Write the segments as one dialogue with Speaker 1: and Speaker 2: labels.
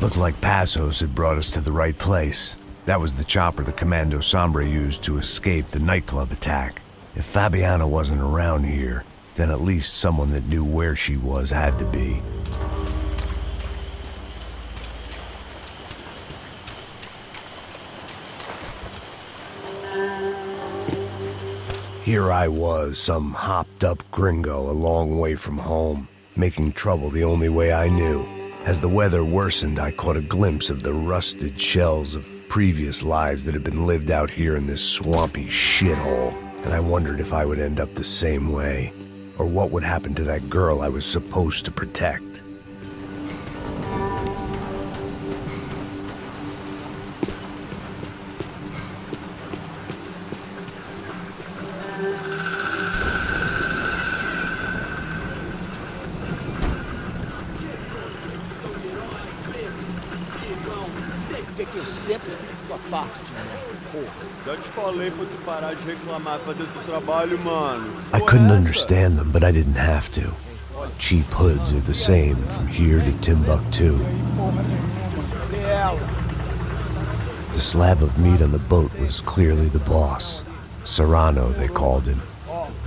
Speaker 1: Looked like Passos had brought us to the right place. That was the chopper the Commando Sombre used to escape the nightclub attack. If Fabiana wasn't around here, then at least someone that knew where she was had to be. Here I was, some hopped-up gringo a long way from home, making trouble the only way I knew. As the weather worsened, I caught a glimpse of the rusted shells of previous lives that had been lived out here in this swampy shithole, and I wondered if I would end up the same way, or what would happen to that girl I was supposed to protect.
Speaker 2: Eu sempre fico à parte de mim, porra.
Speaker 3: Já te falei pra tu parar de reclamar, fazer teu trabalho, mano.
Speaker 1: I couldn't understand them, but I didn't have to. Cheap hoods are the same from here to Timbuktu. The slab of meat on the boat was clearly the boss. Serrano, they called him.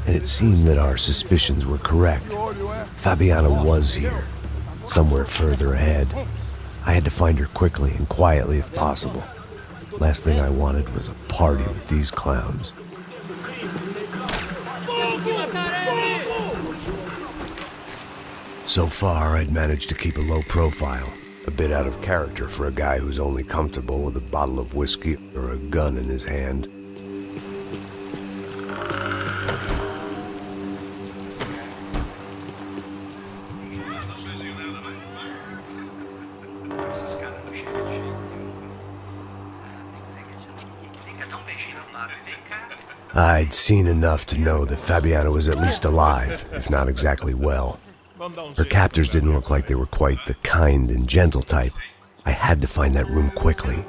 Speaker 1: And it seemed that our suspicions were correct. Fabiana was here, somewhere further ahead. I had to find her quickly and quietly if possible. Last thing I wanted was a party with these clowns. So far, I'd managed to keep a low profile, a bit out of character for a guy who's only comfortable with a bottle of whiskey or a gun in his hand. I'd seen enough to know that Fabiana was at least alive, if not exactly well. Her captors didn't look like they were quite the kind and gentle type. I had to find that room quickly.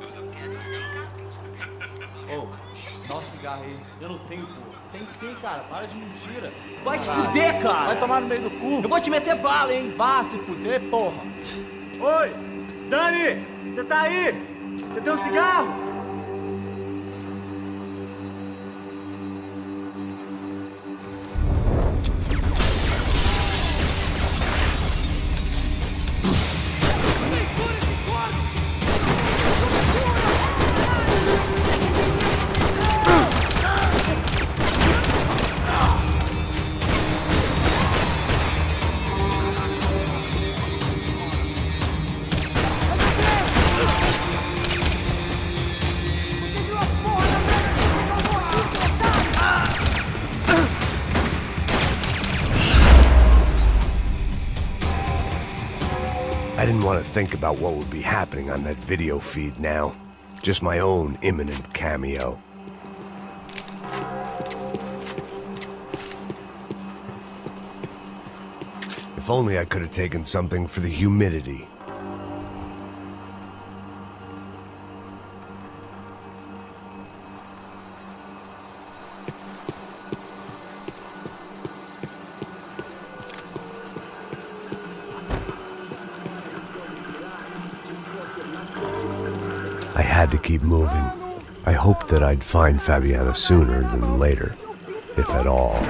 Speaker 2: Oh, dá cigarro aí. Eu não tenho, pô. Tem sim, cara. Para de mentira. Vai se fuder, cara. Vai tomar no meio do cu. Eu vou te meter bala, hein. Vá se fuder, porra.
Speaker 4: Oi, Dani, você tá aí? Você tem um cigarro?
Speaker 1: I didn't want to think about what would be happening on that video feed now. Just my own imminent cameo. If only I could have taken something for the humidity. I had to keep moving. I hoped that I'd find Fabiana sooner than later, if at all.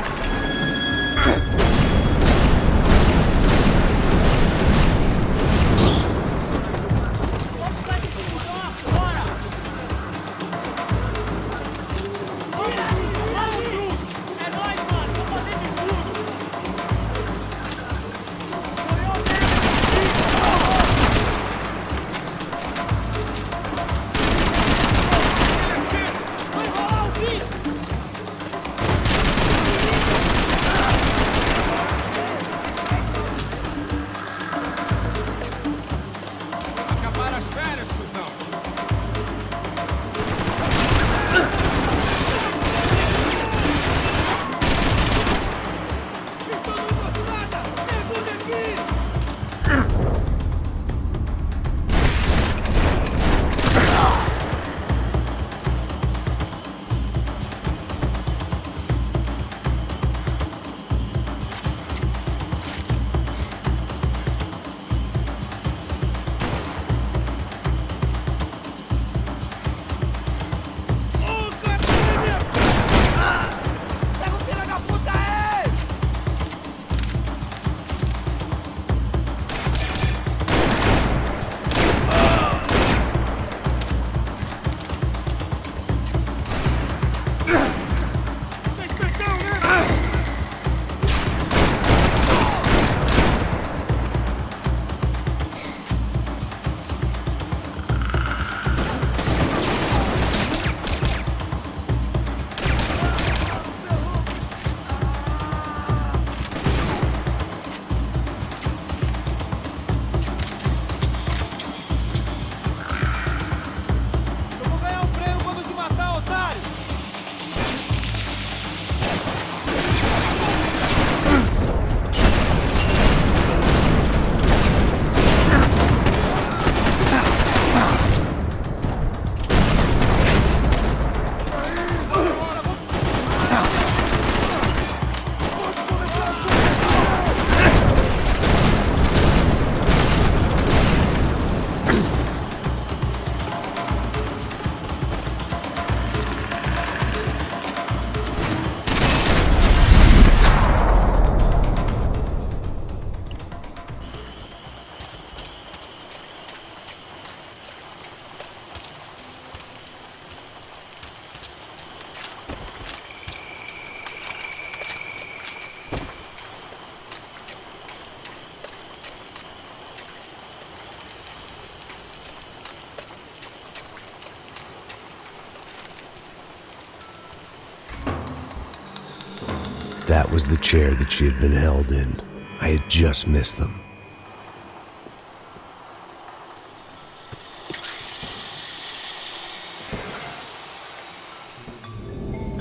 Speaker 1: That was the chair that she had been held in. I had just missed them.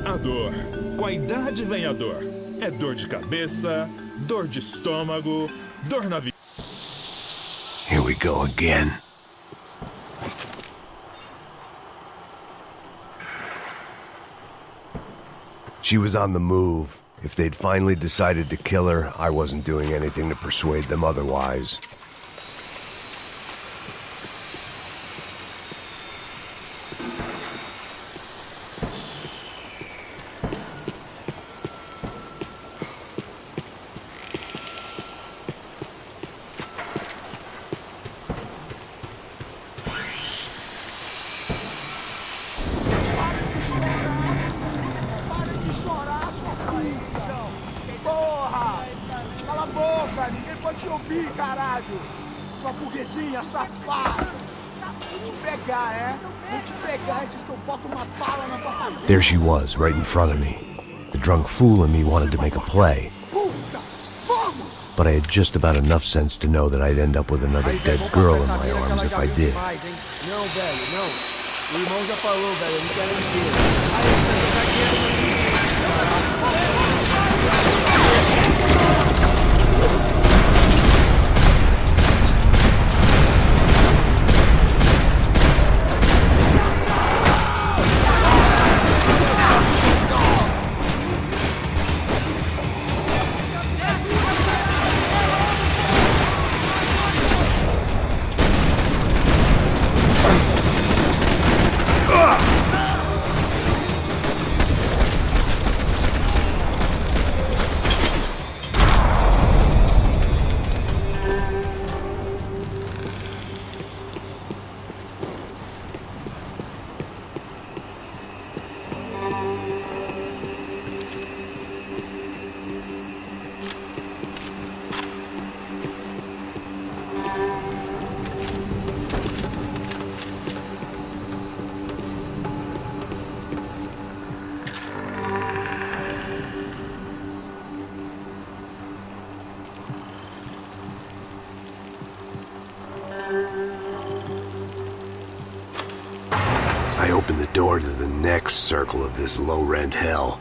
Speaker 5: A dor. Com a idade vem a dor. É dor de cabeça, dor de estômago, dor na vida.
Speaker 1: Here we go again. She was on the move. If they'd finally decided to kill her, I wasn't doing anything to persuade them otherwise.
Speaker 6: Porra! Cala a boca! Ninguém pode te ouvir, caralho! Sua burguesinha safada! Vou te pegar, é? Vou te pegar antes que eu boto uma bala na tua cabeça!
Speaker 1: There she was, right in front of me. The drunk fool in me wanted to make a play.
Speaker 6: Puta! Vamos!
Speaker 1: But I had just about enough sense to know that I'd end up with another dead girl in my arms if I did.
Speaker 2: Não, velho, não. O irmão já falou, velho, eu não quero ninguém. Aí, você tá aqui,
Speaker 1: I opened the door to the next circle of this low-rent hell.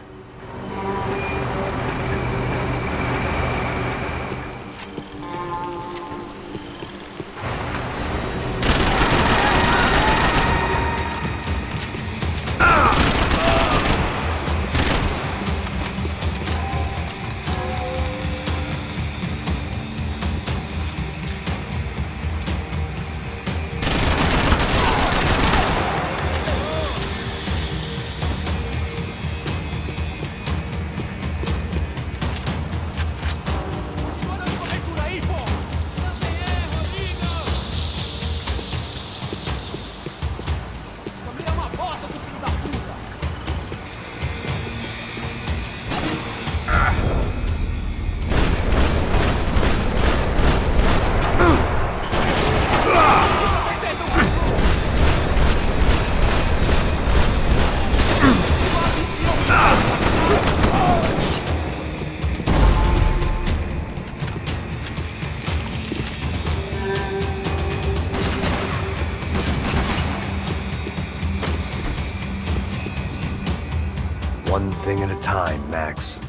Speaker 1: One thing at a time, Max.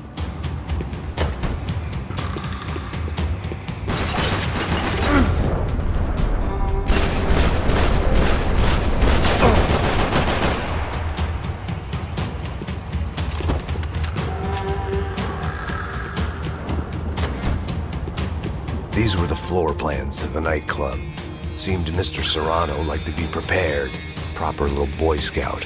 Speaker 1: These were the floor plans to the nightclub. Seemed Mr. Serrano liked to be prepared. Proper little Boy Scout.